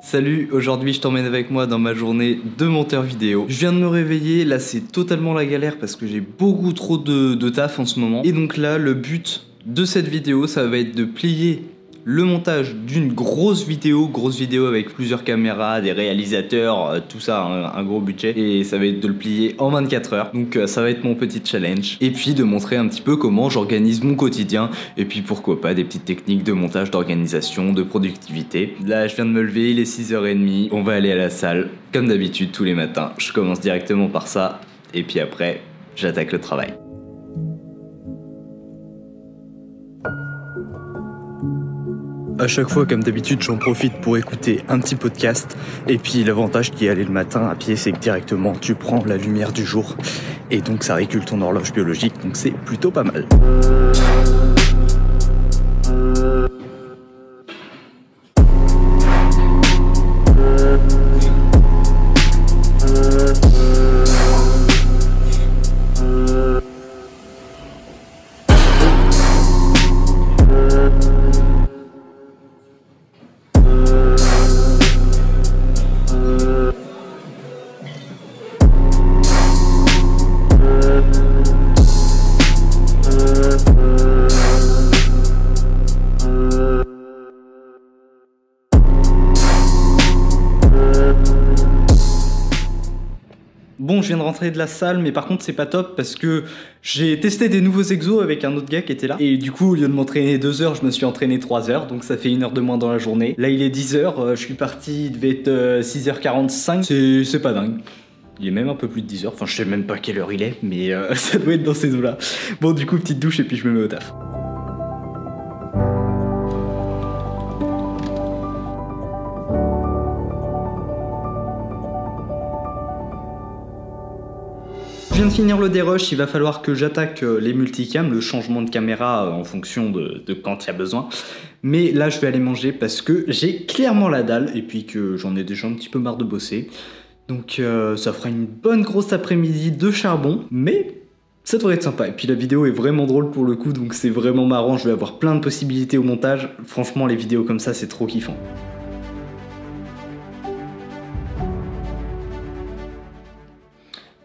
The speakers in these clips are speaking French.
Salut, aujourd'hui je t'emmène avec moi dans ma journée de monteur vidéo. Je viens de me réveiller, là c'est totalement la galère parce que j'ai beaucoup trop de taf en ce moment. Et donc là le but de cette vidéo ça va être de plier le montage d'une grosse vidéo avec plusieurs caméras, des réalisateurs, tout ça, un gros budget. Et ça va être de le plier en 24 heures. Donc ça va être mon petit challenge. Et puis de montrer un petit peu comment j'organise mon quotidien. Et puis pourquoi pas des petites techniques de montage, d'organisation, de productivité. Là je viens de me lever, il est 6h30. On va aller à la salle, comme d'habitude tous les matins. Je commence directement par ça. Et puis après, j'attaque le travail. À chaque fois, comme d'habitude, j'en profite pour écouter un petit podcast. Et puis l'avantage d'y aller le matin à pied, c'est que directement tu prends la lumière du jour. Et donc ça régule ton horloge biologique, donc c'est plutôt pas mal. Bon, je viens de rentrer de la salle, mais par contre c'est pas top parce que j'ai testé des nouveaux exos avec un autre gars qui était là. Et du coup, au lieu de m'entraîner 2 heures, je me suis entraîné 3 heures, donc ça fait 1 heure de moins dans la journée. Là il est 10h, je suis parti, il devait être 6h45, c'est pas dingue. Il est même un peu plus de 10h, enfin je sais même pas quelle heure il est, mais ça doit être dans ces eaux-là. Bon, du coup, petite douche et puis je me mets au taf. Je viens de finir le dérush, il va falloir que j'attaque les multicams, le changement de caméra en fonction de quand il y a besoin. Mais là je vais aller manger parce que j'ai clairement la dalle et puis que j'en ai déjà un petit peu marre de bosser. Donc ça fera une bonne grosse après-midi de charbon, mais ça devrait être sympa. Et puis la vidéo est vraiment drôle pour le coup, donc c'est vraiment marrant, je vais avoir plein de possibilités au montage. Franchement les vidéos comme ça c'est trop kiffant.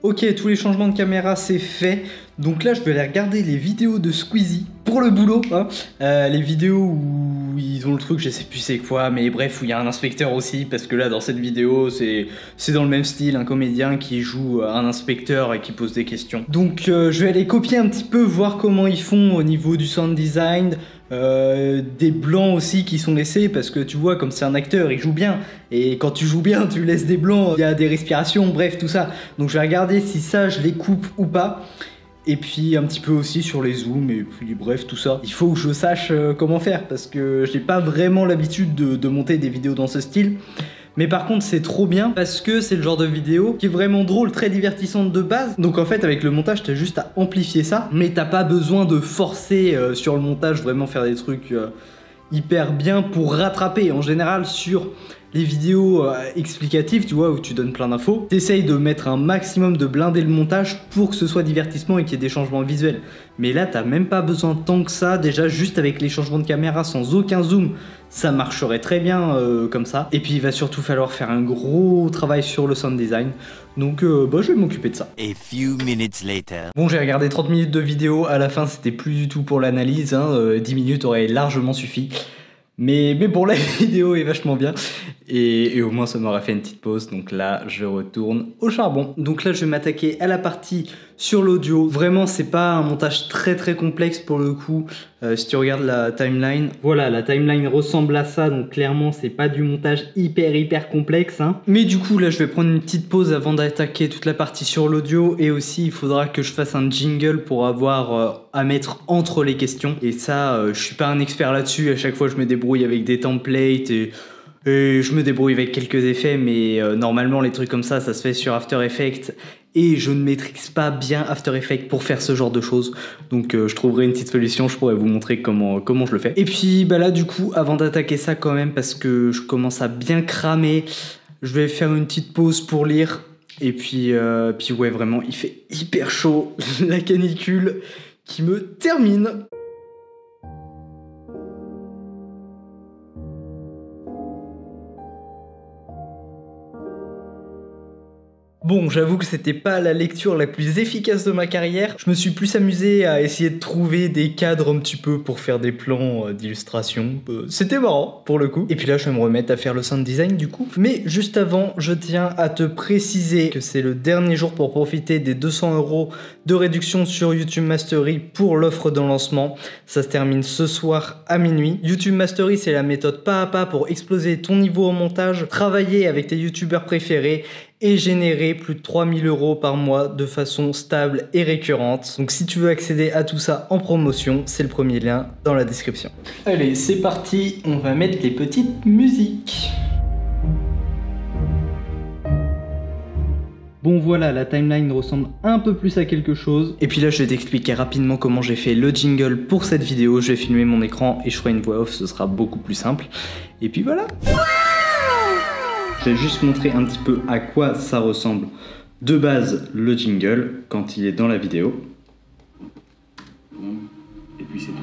Ok, tous les changements de caméra c'est fait. Donc là je vais aller regarder les vidéos de Squeezie pour le boulot, hein. Les vidéos où ils ont le truc, je sais plus c'est quoi, mais bref, où il y a un inspecteur aussi, parce que là dans cette vidéo c'est dans le même style, un comédien qui joue un inspecteur et qui pose des questions. Donc je vais aller copier un petit peu, voir comment ils font au niveau du sound design, des blancs aussi qui sont laissés, parce que tu vois, comme c'est un acteur, il joue bien, et quand tu joues bien tu laisses des blancs, il y a des respirations, bref tout ça. Donc je vais regarder si ça je les coupe ou pas. Et puis un petit peu aussi sur les zooms et puis bref tout ça. Il faut que je sache comment faire parce que j'ai pas vraiment l'habitude de monter des vidéos dans ce style. Mais par contre c'est trop bien parce que c'est le genre de vidéo qui est vraiment drôle, très divertissante de base. Donc en fait avec le montage t'as juste à amplifier ça. Mais t'as pas besoin de forcer sur le montage, vraiment faire des trucs hyper bien pour rattraper. En général sur les vidéos explicatives, tu vois, où tu donnes plein d'infos, t'essayes de mettre un maximum de blinder le montage pour que ce soit divertissement et qu'il y ait des changements visuels. Mais là, t'as même pas besoin tant que ça, déjà juste avec les changements de caméra sans aucun zoom, ça marcherait très bien comme ça. Et puis il va surtout falloir faire un gros travail sur le sound design. Donc je vais m'occuper de ça. A few minutes later. Bon, j'ai regardé 30 minutes de vidéo, à la fin c'était plus du tout pour l'analyse, hein, 10 minutes auraient largement suffi. Mais bon, la vidéo est vachement bien et au moins ça m'aura fait une petite pause. Donc là je retourne au charbon. Donc là je vais m'attaquer à la partie sur l'audio. Vraiment c'est pas un montage très complexe pour le coup. Si tu regardes la timeline, voilà, la timeline ressemble à ça. Donc clairement c'est pas du montage hyper complexe, hein. Mais du coup là je vais prendre une petite pause avant d'attaquer toute la partie sur l'audio. Et aussi il faudra que je fasse un jingle pour avoir à mettre entre les questions. Et ça je suis pas un expert là-dessus. À chaque fois je me débrouille avec des templates et je me débrouille avec quelques effets, mais normalement les trucs comme ça se fait sur After Effects et je ne maîtrise pas bien After Effects pour faire ce genre de choses. Donc je trouverai une petite solution, je pourrais vous montrer comment je le fais. Et puis bah là du coup, avant d'attaquer ça quand même, parce que je commence à bien cramer, je vais faire une petite pause pour lire. Et puis ouais, vraiment il fait hyper chaud, la canicule qui me termine. Bon, j'avoue que c'était pas la lecture la plus efficace de ma carrière. Je me suis plus amusé à essayer de trouver des cadres un petit peu pour faire des plans d'illustration. C'était marrant pour le coup. Et puis là, je vais me remettre à faire le sound design du coup. Mais juste avant, je tiens à te préciser que c'est le dernier jour pour profiter des 200 € de réduction sur YouTube Mastery pour l'offre de lancement. Ça se termine ce soir à minuit. YouTube Mastery, c'est la méthode pas à pas pour exploser ton niveau au montage, travailler avec tes youtubeurs préférés et générer plus de 3000 € par mois de façon stable et récurrente. Donc si tu veux accéder à tout ça en promotion, c'est le premier lien dans la description. Allez, c'est parti, on va mettre les petites musiques. Bon voilà, la timeline ressemble un peu plus à quelque chose. Et puis là, je vais t'expliquer rapidement comment j'ai fait le jingle pour cette vidéo. Je vais filmer mon écran et je ferai une voix off, ce sera beaucoup plus simple. Et puis voilà. Je vais juste montrer un petit peu à quoi ça ressemble de base le jingle quand il est dans la vidéo. Et puis c'est tout.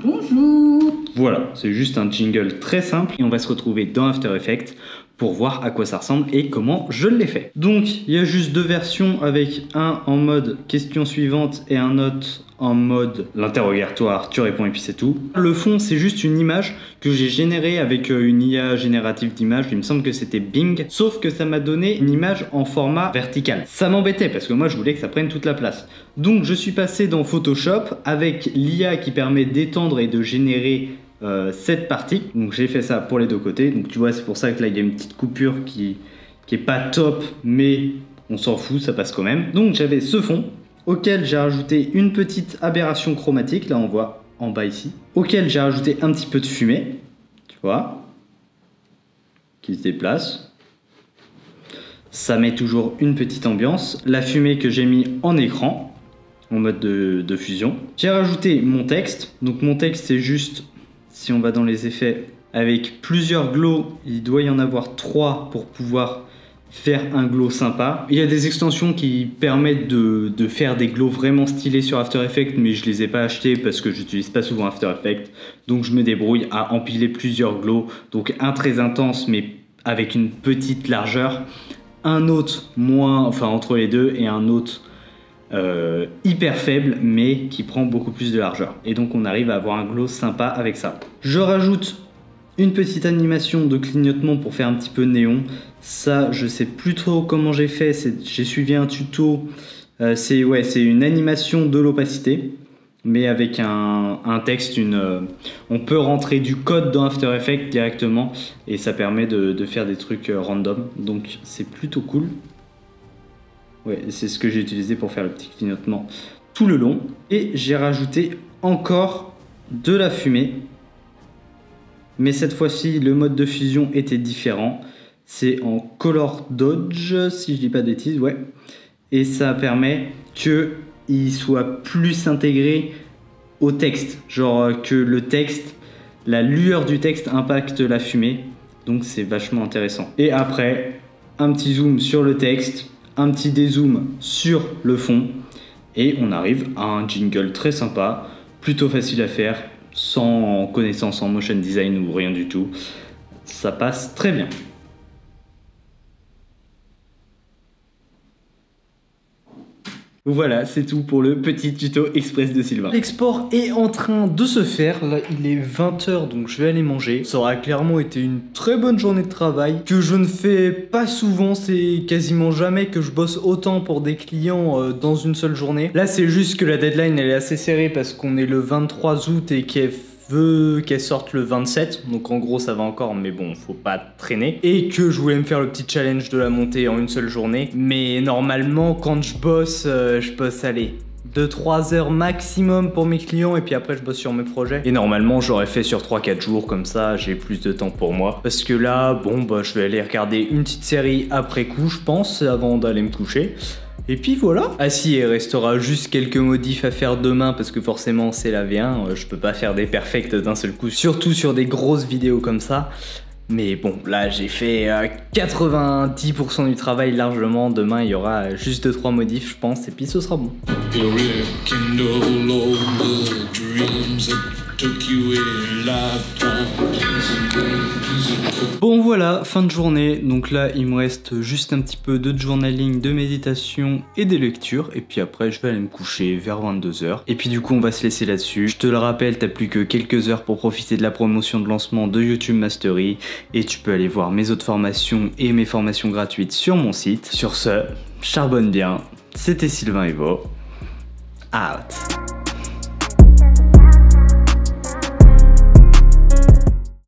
Bonjour. Voilà, c'est juste un jingle très simple et on va se retrouver dans After Effects pour voir à quoi ça ressemble et comment je l'ai fait. Donc, il y a juste deux versions avec un en mode question suivante et un autre en mode l'interrogatoire, tu réponds et puis c'est tout. Le fond, c'est juste une image que j'ai générée avec une IA générative d'images, il me semble que c'était Bing, sauf que ça m'a donné une image en format vertical. Ça m'embêtait parce que moi je voulais que ça prenne toute la place. Donc je suis passé dans Photoshop avec l'IA qui permet d'étendre et de générer cette partie. Donc j'ai fait ça pour les deux côtés. Donc tu vois, c'est pour ça que là il y a une petite coupure qui est pas top, mais on s'en fout, ça passe quand même. Donc j'avais ce fond auquel j'ai rajouté une petite aberration chromatique, là on voit en bas ici, auquel j'ai rajouté un petit peu de fumée, tu vois, qui se déplace. Ça met toujours une petite ambiance. La fumée que j'ai mis en écran, en mode de fusion. J'ai rajouté mon texte, donc mon texte c'est juste, si on va dans les effets, avec plusieurs glows, il doit y en avoir 3 pour pouvoir faire un glow sympa. Il y a des extensions qui permettent de faire des glows vraiment stylés sur After Effects, mais je les ai pas achetés parce que j'utilise pas souvent After Effects, donc je me débrouille à empiler plusieurs glows. Donc un très intense mais avec une petite largeur, un autre moins, enfin entre les deux, et un autre hyper faible mais qui prend beaucoup plus de largeur. Et donc on arrive à avoir un glow sympa avec ça. Je rajoute une petite animation de clignotement pour faire un petit peu néon. Ça, je sais plus trop comment j'ai fait. J'ai suivi un tuto. C'est une animation de l'opacité, mais avec un texte. On peut rentrer du code dans After Effects directement et ça permet de faire des trucs random. Donc c'est plutôt cool. Ouais, c'est ce que j'ai utilisé pour faire le petit clignotement tout le long. Et j'ai rajouté encore de la fumée. Mais cette fois-ci, le mode de fusion était différent. C'est en Color Dodge, si je dis pas de bêtises, ouais. Et ça permet qu'il soit plus intégré au texte. Genre que le texte, la lueur du texte impacte la fumée. Donc c'est vachement intéressant. Et après, un petit zoom sur le texte, un petit dézoom sur le fond. Et on arrive à un jingle très sympa, plutôt facile à faire, sans connaissance en motion design ou rien du tout. Ça passe très bien. Voilà, c'est tout pour le petit tuto express de Sylvain. L'export est en train de se faire. Là, il est 20 h, donc je vais aller manger. Ça aura clairement été une très bonne journée de travail que je ne fais pas souvent. C'est quasiment jamais que je bosse autant pour des clients dans une seule journée. Là, c'est juste que la deadline, elle est assez serrée parce qu'on est le 23 août et qu'elle veut qu'elle sorte le 27, donc en gros ça va encore, mais bon, faut pas traîner. Et que je voulais me faire le petit challenge de la montée en une seule journée. Mais normalement, quand je bosse, allez, 2-3 heures maximum pour mes clients et puis après je bosse sur mes projets. Et normalement j'aurais fait sur 3-4 jours, comme ça j'ai plus de temps pour moi. Parce que là, bon bah je vais aller regarder une petite série après coup, je pense, avant d'aller me coucher. Et puis voilà. Ah si, il restera juste quelques modifs à faire demain parce que forcément c'est la V1, je peux pas faire des perfects d'un seul coup, surtout sur des grosses vidéos comme ça. Mais bon, là j'ai fait 90% du travail largement. Demain il y aura juste 2-3 modifs je pense et puis ce sera bon. Bon Bon voilà, fin de journée, donc là il me reste juste un petit peu de journaling, de méditation et des lectures, et puis après je vais aller me coucher vers 22h, et puis du coup on va se laisser là-dessus. Je te le rappelle, t'as plus que quelques heures pour profiter de la promotion de lancement de YouTube Mastery, et tu peux aller voir mes autres formations et mes formations gratuites sur mon site. Sur ce, charbonne bien, c'était Sylvain Evo, out.